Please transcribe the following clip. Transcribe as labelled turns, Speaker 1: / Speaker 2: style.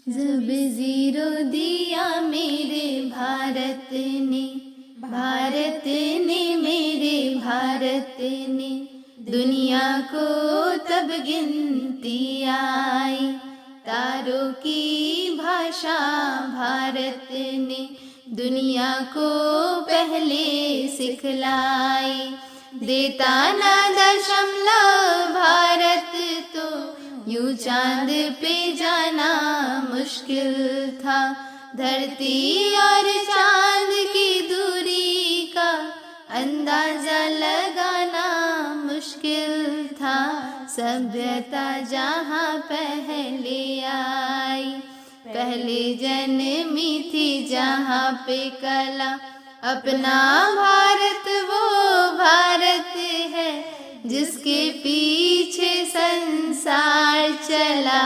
Speaker 1: जब जीरो दिया मेरे भारत ने मेरे भारत ने, दुनिया को तब गिनती आई। तारों की भाषा भारत ने दुनिया को पहले सिखलाई। देता ना दशमलव भारत तो यूं चांद पे जाना मुश्किल था। धरती और चांद की दूरी का अंदाजा लगाना मुश्किल था। सभ्यता जहाँ पहले आई, पहले जन्मी थी जहाँ पे कला। अपना भारत वो भारत है जिसके पीछे संसार चला।